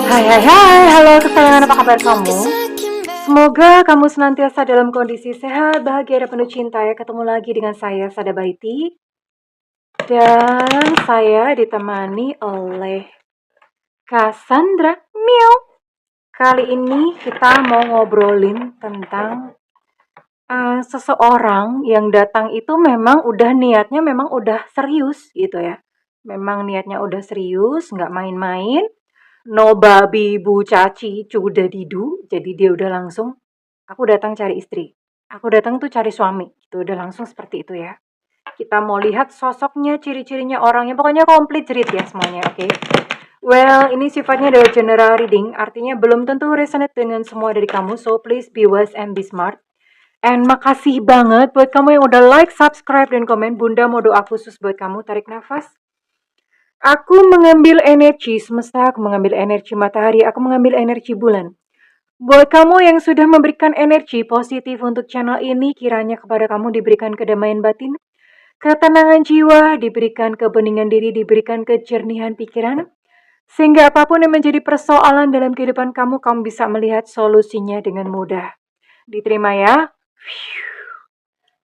Hai hai hai, halo kesayangan, apa kabar kamu? Semoga kamu senantiasa dalam kondisi sehat, bahagia, dan penuh cinta ya. Ketemu lagi dengan saya, Sada Baiti. Dan saya ditemani oleh Cassandra. Miau. Kali ini kita mau ngobrolin tentang seseorang yang datang itu memang udah niatnya memang udah serius gitu ya. Memang niatnya udah serius, nggak main-main. No babi bu caci cuda didu, jadi dia udah langsung, aku datang cari istri, aku datang tuh cari suami, gitu, udah langsung seperti itu ya. Kita mau lihat sosoknya, ciri-cirinya, orangnya, pokoknya komplit cerit ya semuanya, oke? Well, ini sifatnya adalah general reading, artinya belum tentu resonate dengan semua dari kamu, so please be wise and be smart. And makasih banget buat kamu yang udah like, subscribe, dan komen. Bunda mau doa khusus buat kamu, tarik nafas. Aku mengambil energi semesta, aku mengambil energi matahari, aku mengambil energi bulan. Buat kamu yang sudah memberikan energi positif untuk channel ini, kiranya kepada kamu diberikan kedamaian batin, ketenangan jiwa, diberikan kebeningan diri, diberikan kejernihan pikiran, sehingga apapun yang menjadi persoalan dalam kehidupan kamu, kamu bisa melihat solusinya dengan mudah. Diterima ya.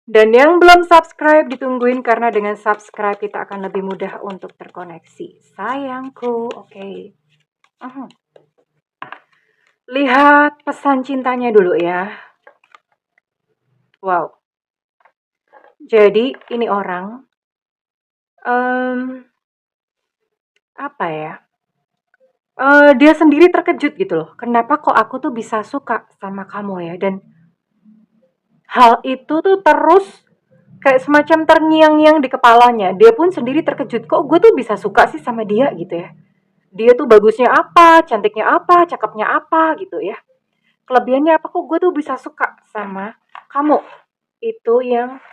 Dan yang belum subscribe ditungguin, karena dengan subscribe kita akan lebih mudah untuk terkoneksi. Sayangku, oke. Lihat pesan cintanya dulu ya. Wow. Jadi ini orang, apa ya? Dia sendiri terkejut gitu loh. Kenapa kok aku tuh bisa suka sama kamu ya? Dan hal itu tuh terus kayak semacam terngiang-ngiang di kepalanya. Dia pun sendiri terkejut, kok gue tuh bisa suka sih sama dia gitu ya. Dia tuh bagusnya apa, cantiknya apa, cakepnya apa gitu ya. Kelebihannya apa, kok gue tuh bisa suka sama kamu. Itu yang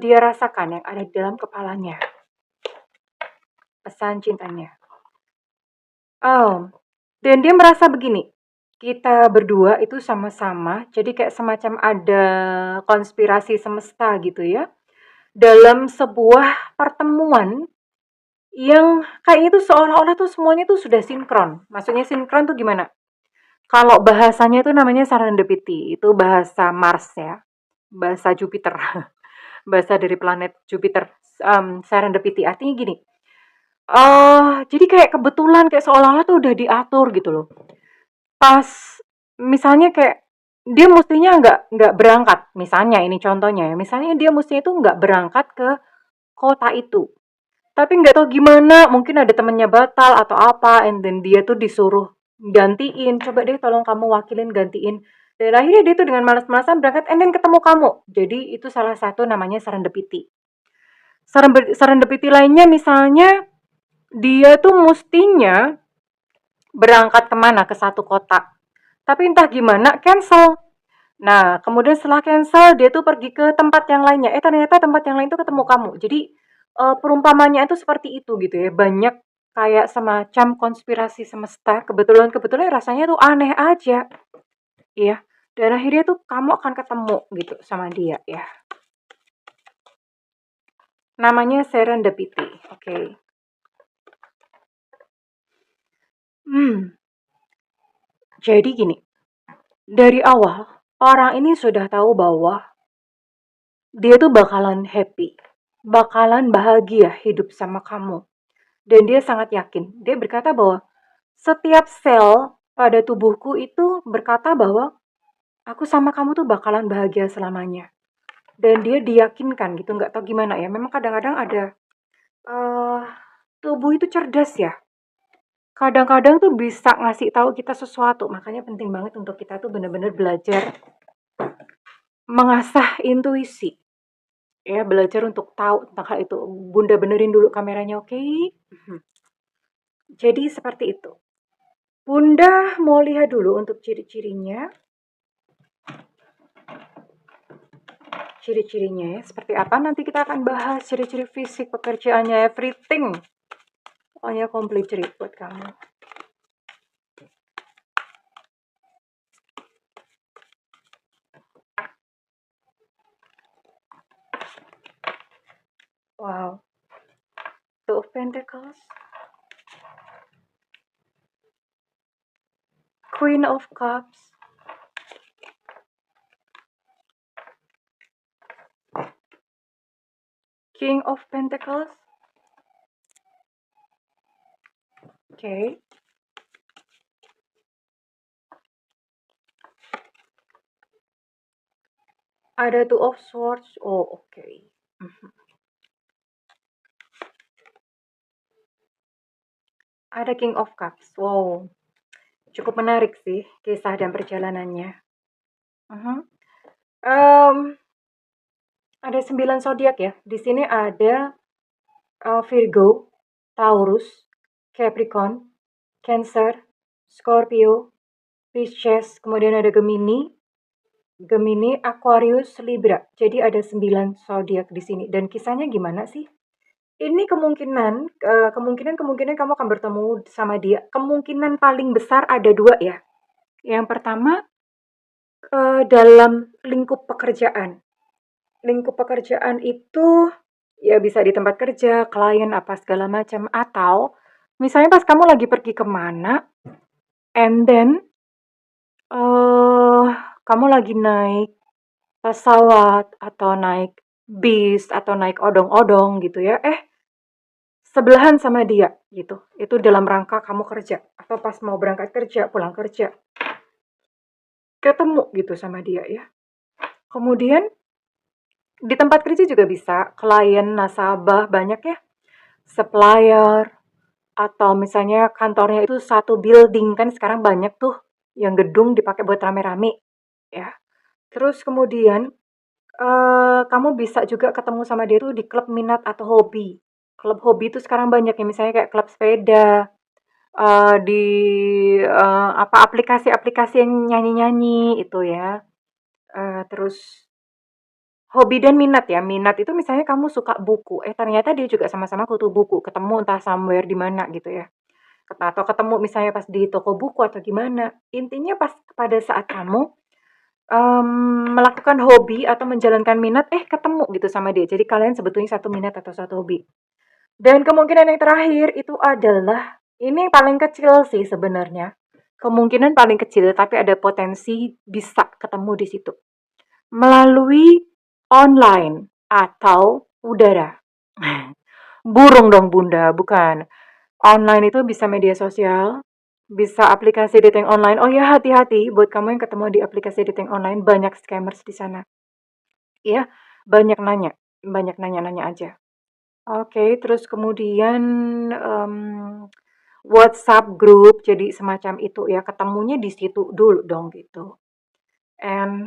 dia rasakan, yang ada di dalam kepalanya. Pesan cintanya. Dan dia merasa begini, kita berdua itu sama-sama, jadi kayak semacam ada konspirasi semesta gitu ya, dalam sebuah pertemuan yang kayak itu seolah-olah tuh semuanya tuh sudah sinkron. Maksudnya sinkron tuh gimana? Kalau bahasanya itu namanya serendipity, itu bahasa Mars ya, bahasa Jupiter, bahasa dari planet Jupiter. Serendipity artinya gini, jadi kayak kebetulan, kayak seolah-olah tuh udah diatur gitu loh. Pas misalnya kayak dia mestinya nggak berangkat, misalnya ini contohnya ya, misalnya dia mestinya itu nggak berangkat ke kota itu. Tapi nggak tahu gimana, mungkin ada temennya batal atau apa, and then dia tuh disuruh gantiin, coba deh tolong kamu wakilin gantiin. Dan akhirnya dia tuh dengan malas-malasan berangkat, and then ketemu kamu. Jadi itu salah satu namanya serendipity. Serendipity lainnya misalnya dia tuh mestinya berangkat kemana, ke satu kota. Tapi entah gimana cancel. Nah, kemudian setelah cancel dia tuh pergi ke tempat yang lainnya. Ternyata tempat yang lain tuh ketemu kamu. Jadi perumpamannya itu seperti itu gitu ya. Banyak kayak semacam konspirasi semesta. Kebetulan rasanya tuh aneh aja. Iya. Dan akhirnya tuh kamu akan ketemu gitu sama dia ya. Namanya serendipity. Oke. Jadi gini, dari awal orang ini sudah tahu bahwa dia tuh bakalan happy, bakalan bahagia hidup sama kamu. Dan dia sangat yakin. Dia berkata bahwa setiap sel pada tubuhku itu berkata bahwa aku sama kamu tuh bakalan bahagia selamanya. Dan dia diyakinkan gitu, nggak tahu gimana ya. Memang kadang-kadang ada uh, tubuh itu cerdas ya. Kadang-kadang tuh bisa ngasih tahu kita sesuatu. Makanya penting banget untuk kita tuh benar-benar belajar mengasah intuisi. Ya, belajar untuk tahu tentang hal itu. Bunda benerin dulu kameranya, oke? Jadi seperti itu. Bunda mau lihat dulu untuk ciri-cirinya. Ciri-cirinya ya, seperti apa nanti kita akan bahas ciri-ciri fisik, pekerjaannya, everything. Pokoknya komplit cerit buat kamu. Wow. Two of Pentacles. Queen of Cups, King of Pentacles. Oke. Ada Two of Swords. Oh, oke. Ada King of Cups. Wow. Cukup menarik sih kisah dan perjalanannya. Ada 9 zodiak ya. Di sini ada Virgo, Taurus, Capricorn, Cancer, Scorpio, Pisces, kemudian ada Gemini, Aquarius, Libra. Jadi ada 9 zodiak di sini. Dan kisahnya gimana sih? Ini kemungkinan kamu akan bertemu sama dia. Kemungkinan paling besar ada 2 ya. Yang pertama, dalam lingkup pekerjaan. Lingkup pekerjaan itu ya bisa di tempat kerja, klien, apa segala macam. Atau misalnya pas kamu lagi pergi kemana, and then kamu lagi naik pesawat atau naik bis atau naik odong-odong gitu ya. Sebelahan sama dia gitu. Itu dalam rangka kamu kerja atau pas mau berangkat kerja, pulang kerja. Ketemu gitu sama dia ya. Kemudian di tempat kerja juga bisa, klien, nasabah, banyak ya. Supplier, atau misalnya kantornya itu satu building, kan sekarang banyak tuh yang gedung dipakai buat rame-rame ya. Terus kemudian kamu bisa juga ketemu sama dia tuh di klub minat atau hobi. Klub hobi itu sekarang banyak ya, misalnya kayak klub sepeda, di apa aplikasi-aplikasi yang nyanyi-nyanyi itu ya. Terus hobi dan minat ya. Minat itu misalnya kamu suka buku, ternyata dia juga sama-sama kutu buku, ketemu entah somewhere di mana gitu ya. Atau ketemu misalnya pas di toko buku atau gimana. Intinya pas pada saat kamu melakukan hobi atau menjalankan minat, ketemu gitu sama dia. Jadi kalian sebetulnya satu minat atau satu hobi. Dan kemungkinan yang terakhir itu adalah, ini paling kecil sih sebenarnya. Kemungkinan paling kecil, tapi ada potensi bisa ketemu di situ. Melalui online atau udara. Burung dong Bunda, bukan. Online itu bisa media sosial, bisa aplikasi dating online. Oh ya, hati-hati buat kamu yang ketemu di aplikasi dating online, banyak scammers di sana. Ya, banyak nanya-nanya aja. Oke, terus kemudian WhatsApp group, jadi semacam itu ya, ketemunya di situ dulu dong gitu. And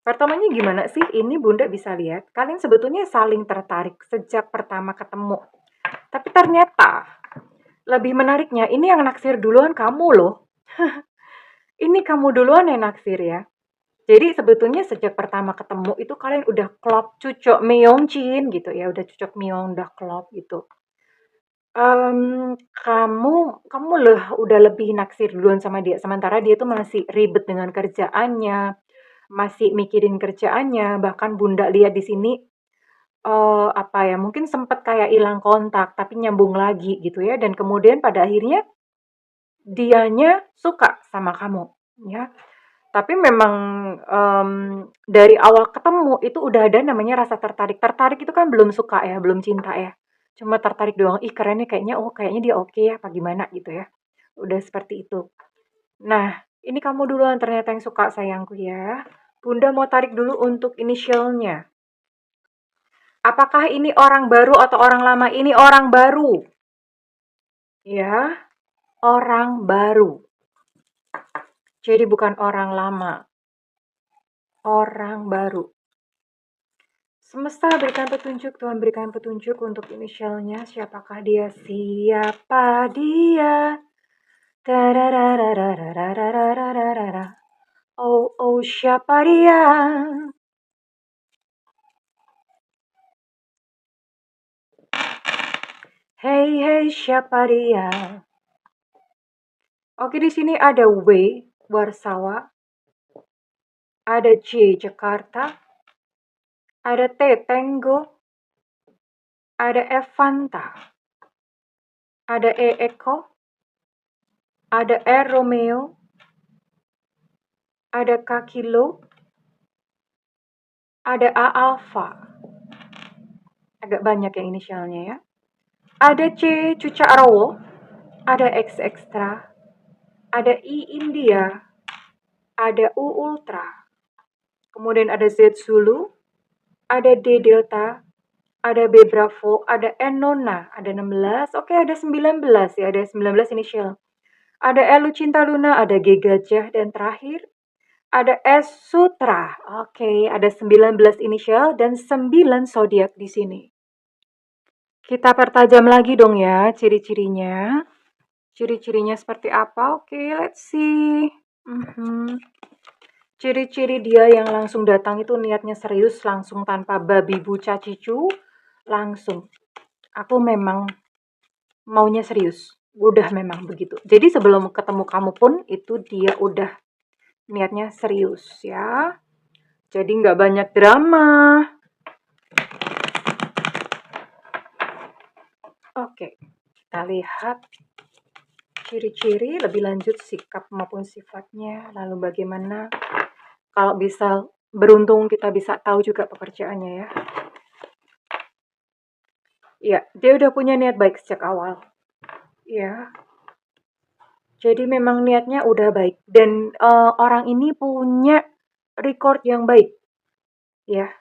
pertamanya gimana sih? Ini Bunda bisa lihat, kalian sebetulnya saling tertarik sejak pertama ketemu. Tapi ternyata lebih menariknya, ini yang naksir duluan kamu loh. Ini kamu duluan yang naksir ya. Jadi sebetulnya sejak pertama ketemu itu kalian udah klop, cucok meongcin gitu ya, udah cucok meong, udah klop gitu. Kamu udah lebih naksir duluan sama dia, sementara dia tuh masih ribet dengan kerjaannya, masih mikirin kerjaannya, bahkan Bunda lihat di sini, apa ya, mungkin sempet kayak hilang kontak, tapi nyambung lagi gitu ya, dan kemudian pada akhirnya dianya suka sama kamu, ya. Tapi memang, dari awal ketemu itu udah ada namanya rasa tertarik. Tertarik itu kan belum suka ya, belum cinta ya. Cuma tertarik doang, "Ih keren nih kayaknya, oh kayaknya dia oke ya," apa gimana gitu ya. Udah seperti itu. Nah, ini kamu duluan ternyata yang suka sayangku ya. Bunda mau tarik dulu untuk inisialnya. Apakah ini orang baru atau orang lama? Ini orang baru. Ya, orang baru. Jadi bukan orang lama. Orang baru. Semesta berikan petunjuk, Tuhan berikan petunjuk untuk inisialnya. Siapakah dia? Siapa dia? Tarararararararararara. Oh, oh, siapa dia? Hey, hey, siapa dia? Oke, di sini ada W, Warsawa. Ada J, Jakarta. Ada T, Tango. Ada F, Fanta. Ada E, Eko. Ada R, Romeo. ada K kilo, ada A alpha, agak banyak ya inisialnya ya. Ada C Cucakrowo, ada X Extra, ada I India, ada U Ultra, kemudian ada Z Zulu, ada D Delta, ada B Bravo, ada N Nona, ada 16, oke ada 19 ya, ada 19 inisial. Ada L Lucinta Luna, ada G Gajah, dan terakhir ada S Sutra. Oke, ada 19 inisial dan 9 zodiak di sini. Kita pertajam lagi dong ya ciri-cirinya. Ciri-cirinya seperti apa? Oke, let's see. Ciri-ciri dia yang langsung datang itu niatnya serius, langsung tanpa babi bu cacicu, langsung. Aku memang maunya serius. Udah memang begitu. Jadi sebelum ketemu kamu pun itu dia udah niatnya serius ya. Jadi nggak banyak drama. Oke, kita lihat ciri-ciri lebih lanjut sikap maupun sifatnya. Lalu bagaimana kalau bisa beruntung kita bisa tahu juga pekerjaannya ya. Ya, dia udah punya niat baik sejak awal. Ya. Jadi memang niatnya udah baik dan orang ini punya record yang baik. Ya.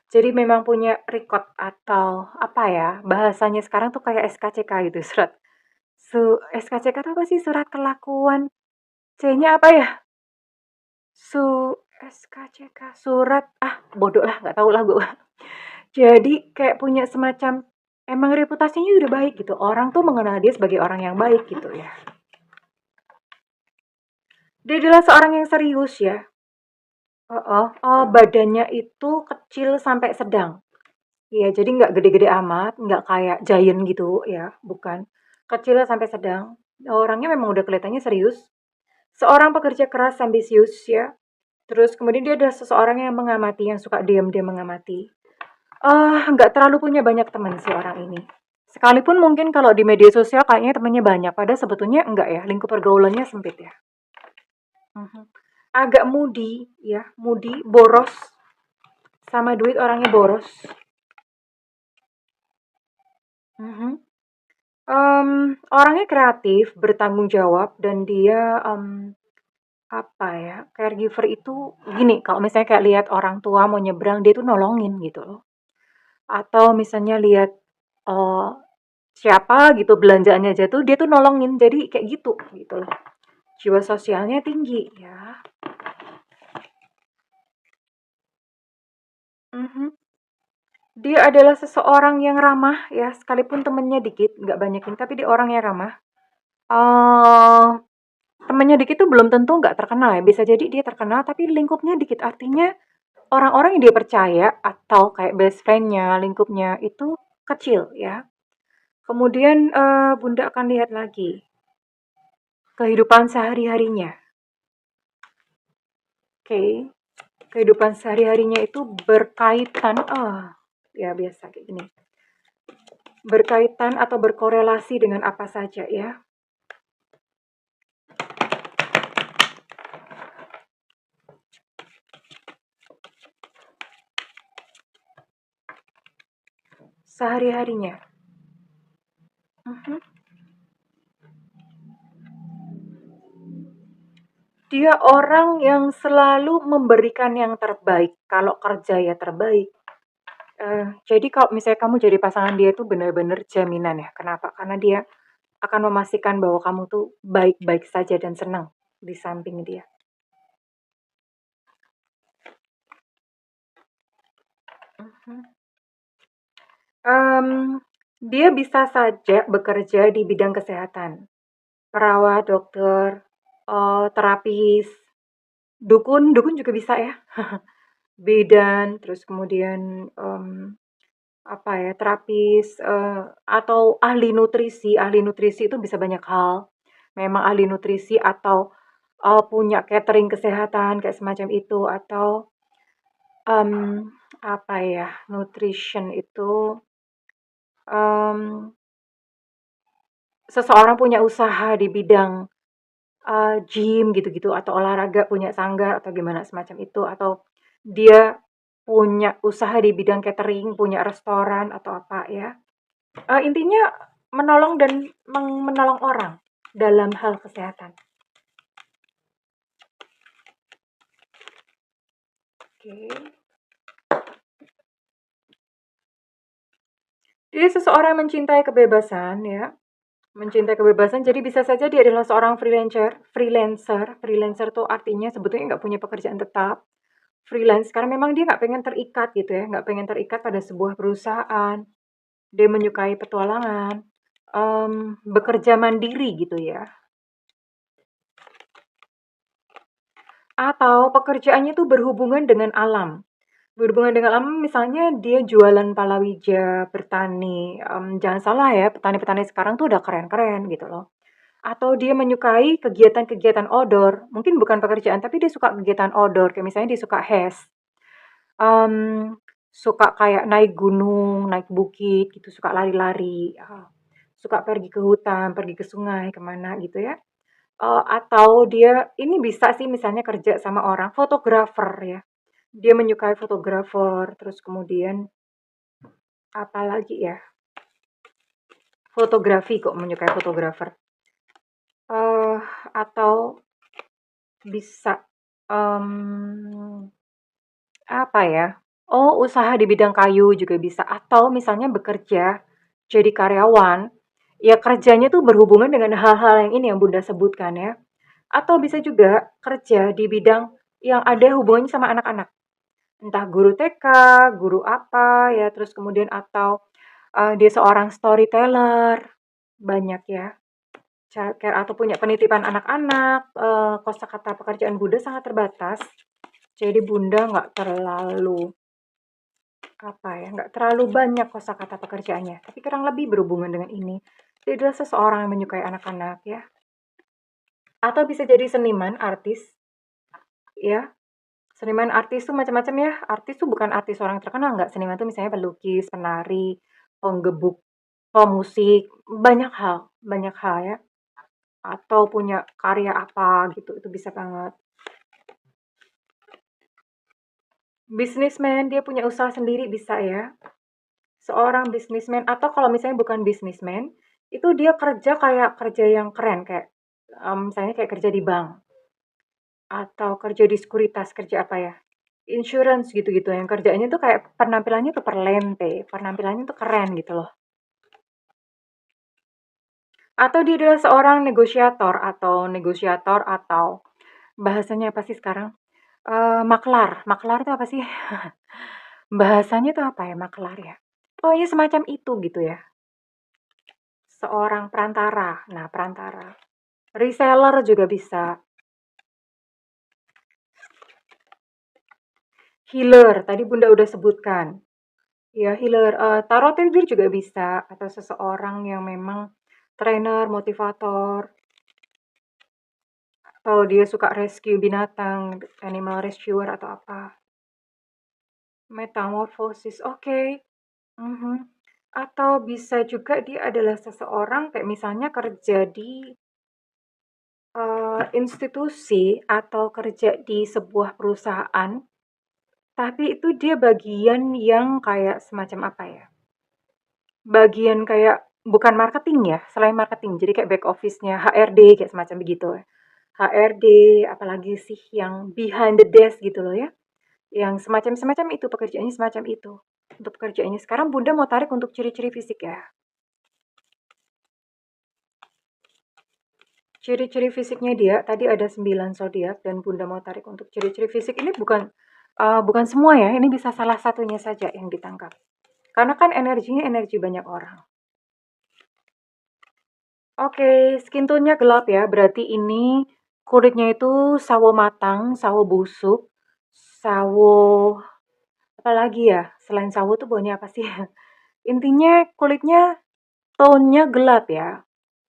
Jadi memang punya record atau apa ya? Bahasanya sekarang tuh kayak SKCK gitu, surat. SKCK itu apa sih? Surat kelakuan. C-nya apa ya? SKCK, surat bodoh lah, nggak tahu lah gue. Jadi kayak punya semacam emang reputasinya udah baik gitu. Orang tuh mengenal dia sebagai orang yang baik gitu ya. Dia adalah seorang yang serius ya. Badannya itu kecil sampai sedang. Iya, jadi nggak gede-gede amat, nggak kayak giant gitu ya, bukan. Kecil sampai sedang. Orangnya memang udah kelihatannya serius. Seorang pekerja keras, ambisius ya. Terus kemudian dia adalah seseorang yang mengamati, yang suka diam-diam mengamati. Nggak terlalu punya banyak teman si orang ini. Sekalipun mungkin kalau di media sosial kayaknya temannya banyak, padahal sebetulnya enggak ya, lingkup pergaulannya sempit ya. Agak moody ya, moody, boros, sama duit orangnya boros. Orangnya kreatif, bertanggung jawab, dan dia apa ya, caregiver itu gini, kalau misalnya kayak lihat orang tua mau nyebrang, dia tuh nolongin gitu loh. Atau misalnya lihat eh, siapa gitu belanjaannya jatuh, dia tuh nolongin. Jadi kayak gitu loh. Jiwa sosialnya tinggi ya. Dia adalah seseorang yang ramah ya, sekalipun temennya dikit, nggak banyakin, tapi dia orang yang ramah. eh Temennya dikit tuh belum tentu nggak terkenal ya, bisa jadi dia terkenal tapi lingkupnya dikit, artinya orang-orang yang dia percaya atau kayak best friend-nya, lingkupnya itu kecil ya. Kemudian Bunda akan lihat lagi kehidupan sehari-harinya. Oke, kehidupan sehari-harinya itu berkaitan, ya biasa kayak gini. Berkaitan atau berkorelasi dengan apa saja ya. Sehari-harinya. Dia orang yang selalu memberikan yang terbaik. Kalau kerja ya terbaik. Jadi kalau misalnya kamu jadi pasangan dia itu benar-benar jaminan ya. Kenapa? Karena dia akan memastikan bahwa kamu tuh baik-baik saja dan senang di samping dia. Dia bisa saja bekerja di bidang kesehatan. Perawat, dokter, terapis, dukun juga bisa ya. Bidan, terus kemudian apa ya, terapis, atau ahli nutrisi. Ahli nutrisi itu bisa banyak hal. Memang ahli nutrisi atau punya catering kesehatan kayak semacam itu, atau apa ya, nutrition itu seseorang punya usaha di bidang gym gitu-gitu atau olahraga, punya sanggar atau gimana semacam itu, atau dia punya usaha di bidang catering, punya restoran atau apa ya. Intinya menolong dan menolong orang dalam hal kesehatan. Oke. Jadi seseorang mencintai kebebasan ya, mencintai kebebasan, jadi bisa saja dia adalah seorang freelancer. Freelancer tuh artinya sebetulnya nggak punya pekerjaan tetap, freelance karena memang dia nggak pengen terikat gitu ya, nggak pengen terikat pada sebuah perusahaan. Dia menyukai petualangan, bekerja mandiri gitu ya. Atau pekerjaannya tuh berhubungan dengan alam. Berhubungan dengan alam misalnya dia jualan palawija, bertani, jangan salah ya, petani-petani sekarang tuh udah keren-keren gitu loh. Atau dia menyukai kegiatan-kegiatan outdoor, mungkin bukan pekerjaan tapi dia suka kegiatan outdoor, kayak misalnya dia suka mmm, suka kayak naik gunung, naik bukit gitu, suka lari-lari, suka pergi ke hutan, pergi ke sungai, kemana gitu ya. Atau dia ini bisa sih misalnya kerja sama orang, fotografer ya. Dia menyukai fotografer, terus kemudian apalagi ya? Fotografi kok, menyukai fotografer. Eh, atau bisa apa ya? Oh, usaha di bidang kayu juga bisa. Atau misalnya bekerja jadi karyawan, ya kerjanya tuh berhubungan dengan hal-hal yang ini yang Bunda sebutkan ya. Atau bisa juga kerja di bidang yang ada hubungannya sama anak-anak. Entah guru TK, guru apa ya, terus kemudian atau dia seorang storyteller, banyak ya. Childcare atau punya penitipan anak-anak, kosakata pekerjaan Bunda sangat terbatas. Jadi Bunda nggak terlalu apa ya, nggak terlalu banyak kosakata pekerjaannya, tapi kurang lebih berhubungan dengan ini. Dia adalah seseorang yang menyukai anak-anak ya. Atau bisa jadi seniman, artis, ya. Seniman artis tuh macam-macam ya. Artis tuh bukan artis orang terkenal, nggak. Seniman tuh misalnya pelukis, penari, penggebuk, pemusik, banyak hal ya. Atau punya karya apa gitu, itu bisa banget. Businessman, dia punya usaha sendiri bisa ya. Seorang businessman atau kalau misalnya bukan businessman, itu dia kerja kayak kerja yang keren kayak misalnya kayak kerja di bank atau kerja di sekuritas, kerja apa ya? Insurance gitu-gitu yang kerjanya tuh kayak penampilannya tuh perlente, penampilannya tuh keren gitu loh. Atau dia adalah seorang negosiator atau bahasanya apa sih sekarang? Maklar. Maklar itu apa sih? Bahasanya tuh apa ya maklar ya? Pokoknya semacam itu gitu ya. Seorang perantara. Nah, perantara. Reseller juga bisa. Healer, tadi Bunda udah sebutkan. Ya, healer. Tarot reader juga bisa. Atau seseorang yang memang trainer, motivator. Atau dia suka rescue binatang, animal rescuer atau apa. Metamorphosis, oke. Mhm. Atau bisa juga dia adalah seseorang kayak misalnya kerja di institusi atau kerja di sebuah perusahaan, tapi itu dia bagian yang kayak semacam apa ya? Bagian kayak bukan marketing ya, selain marketing. Jadi kayak back office-nya, HRD kayak semacam begitu. HRD, apalagi sih yang behind the desk gitu loh ya. Yang semacam-semacam itu pekerjaannya semacam itu. Untuk pekerjaannya sekarang Bunda mau tarik untuk ciri-ciri fisik ya. Ciri-ciri fisiknya dia, tadi ada 9 zodiak dan Bunda mau tarik untuk ciri-ciri fisik ini bukan semua ya, ini bisa salah satunya saja yang ditangkap. Karena kan energinya energi banyak orang. Oke, skin tone-nya gelap ya, berarti ini kulitnya itu sawo matang, sawo busuk, sawo apalagi ya? Selain sawo tuh baunya apa sih? Intinya kulitnya tone-nya gelap ya.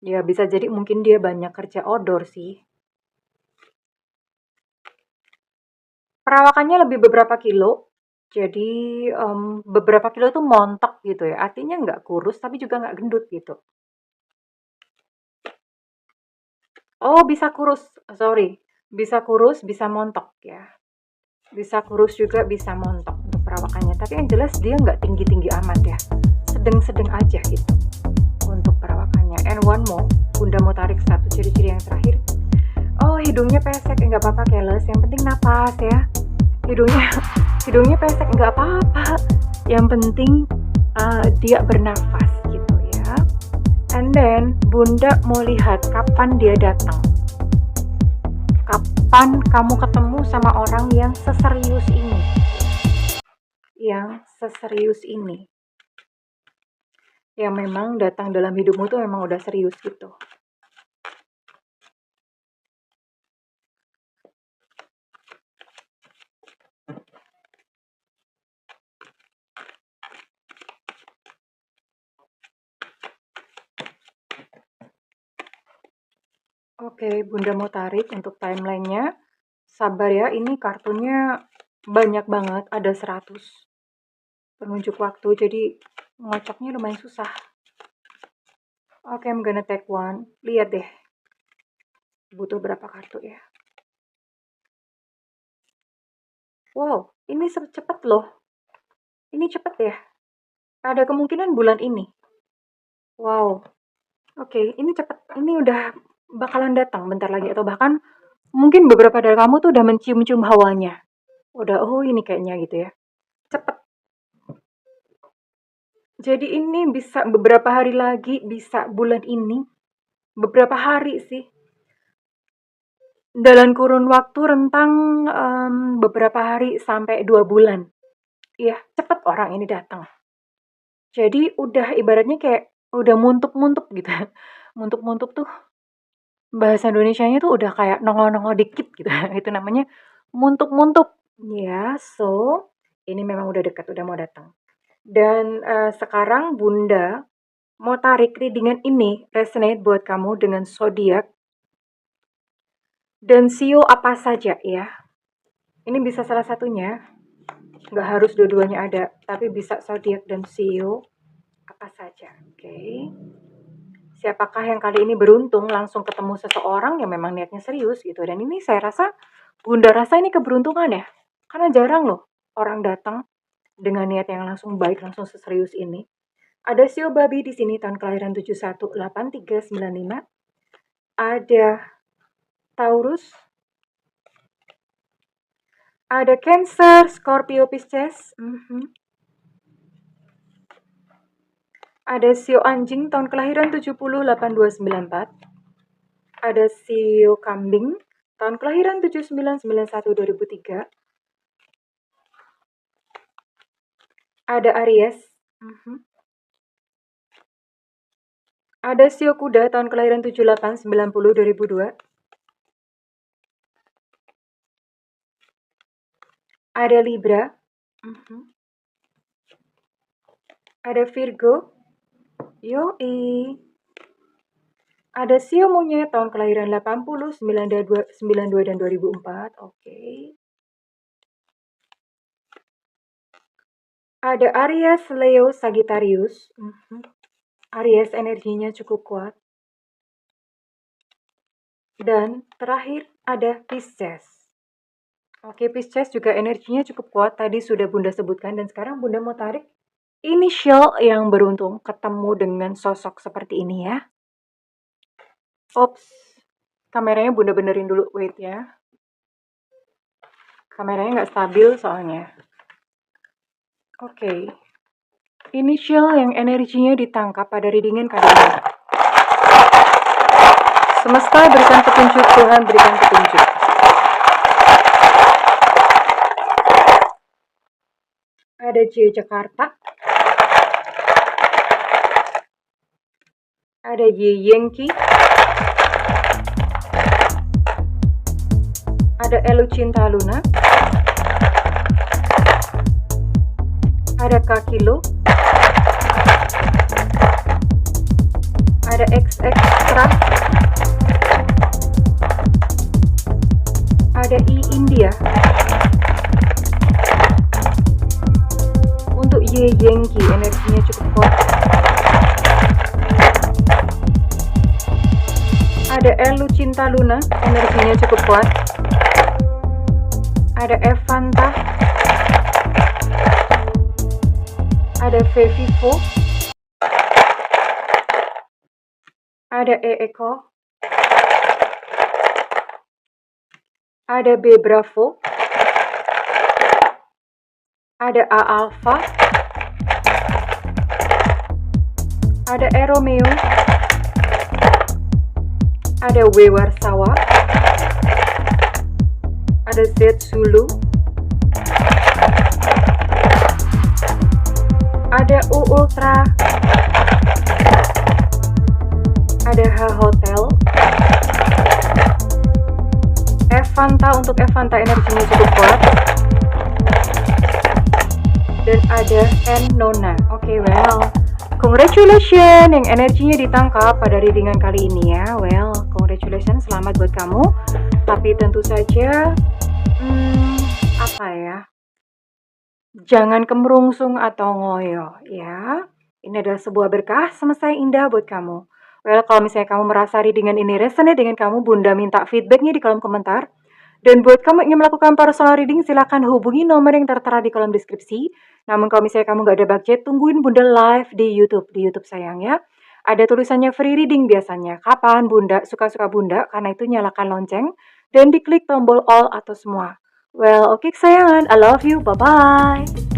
Ya bisa jadi mungkin dia banyak kerja outdoor sih. Perawakannya lebih beberapa kilo. Jadi, beberapa kilo itu montok gitu ya, artinya nggak kurus tapi juga nggak gendut gitu. Oh, bisa kurus, sorry, bisa kurus, bisa montok ya. Bisa kurus juga, bisa montok untuk perawakannya. Tapi yang jelas dia nggak tinggi-tinggi amat ya. Sedang-sedang aja gitu untuk perawakannya. And one more, Bunda mau tarik satu ciri-ciri yang terakhir. Oh, hidungnya pesek, nggak apa-apa keles. Yang penting napas ya. Hidungnya hidungnya pesek nggak apa-apa. Yang penting dia bernafas gitu ya. And then Bunda mau lihat kapan dia datang. Kapan kamu ketemu sama orang yang seserius ini? Yang seserius ini. Yang memang datang dalam hidupmu tuh memang udah serius gitu. Oke, Bunda mau tarik untuk timelinenya. Sabar ya, ini kartunya banyak banget, ada 100 penunjuk waktu, jadi ngocoknya lumayan susah. Oke, I'm gonna take one. Lihat deh, butuh berapa kartu ya. Wow, ini cepet loh. Ini cepet ya. Ada kemungkinan bulan ini. Wow. Oke, ini cepet. Ini udah bakalan datang bentar lagi. Atau bahkan mungkin beberapa dari kamu tuh udah mencium-cium hawanya. Udah, oh ini kayaknya gitu ya. Cepet. Jadi ini bisa beberapa hari lagi, bisa bulan ini. Beberapa hari sih. Dalam kurun waktu rentang beberapa hari sampai 2 bulan. Iya, cepet orang ini datang. Jadi udah ibaratnya kayak udah muntuk-muntuk gitu. Muntuk-muntuk tuh bahasa Indonesianya tuh udah kayak nongol-nongol dikit gitu. Itu namanya muntuk-muntuk. Ya, so ini memang udah dekat, udah mau datang. Dan sekarang Bunda mau tarik readingan ini resonate buat kamu dengan zodiak dan sio apa saja ya. Ini bisa salah satunya, nggak harus dua-duanya ada, tapi bisa zodiak dan sio apa saja. Oke. Siapakah yang kali ini beruntung langsung ketemu seseorang yang memang niatnya serius gitu. Dan ini saya rasa, Bunda rasa ini keberuntungan ya. Karena jarang loh orang datang dengan niat yang langsung baik, langsung seserius ini. Ada sio babi di sini tahun kelahiran 718395. Ada Taurus. Ada Cancer, Scorpio, Pisces. Ada sio anjing tahun kelahiran 708294. Ada sio kambing tahun kelahiran 7991-2003. Ada Aries. Ada sio kuda tahun kelahiran 7890-2002. Ada Libra. Ada Virgo. Yoi. Ada sio monyet tahun kelahiran 80, 92, dan 2004. Oke. Ada Aries, Leo, Sagittarius. Aries energinya cukup kuat. Dan terakhir ada Pisces. Oke, Pisces juga energinya cukup kuat. Tadi sudah Bunda sebutkan dan sekarang Bunda mau tarik inisial yang beruntung ketemu dengan sosok seperti ini ya. Ops, kameranya Bunda benerin dulu, wait ya. Kameranya nggak stabil soalnya. Oke. Inisial yang energinya ditangkap pada readingan kali ini. Semesta berikan petunjuk, Tuhan berikan petunjuk. Ada J Jakarta. Ada Y Yankee. Ada Elu Cinta Luna. Ada K Kilo. Ada X Extra. Ada I India. Untuk Y Yankee energinya cukup kuat. Ada Elu Cinta Luna, energinya cukup kuat. Ada Evanta. Ada Fevivo. Ada Eko. Ada B Bravo. Ada A Alpha. Ada E Romeo. Ada W Warsawa. Ada Z Zulu. Ada U Ultra. Ada H Hotel. Evanta, untuk Evanta energinya cukup kuat. Dan ada N Nona. Oke, well, congratulations yang energinya ditangkap pada readingan kali ini ya. Well, congratulations, selamat buat kamu. Tapi tentu saja, apa ya? Jangan kemerungsung atau ngoyo ya. Ini adalah sebuah berkah semesta yang indah buat kamu. Well, kalau misalnya kamu merasa readingan ini resonate dengan kamu, Bunda minta feedbacknya di kolom komentar. Dan buat kamu yang ingin melakukan personal reading, silahkan hubungi nomor yang tertera di kolom deskripsi. Namun kalau misalnya kamu gak ada budget, tungguin Bunda live di YouTube sayang ya. Ada tulisannya free reading biasanya. Kapan Bunda? Suka-suka Bunda, karena itu nyalakan lonceng dan diklik tombol all atau semua. Well, oke kesayangan, I love you, bye-bye.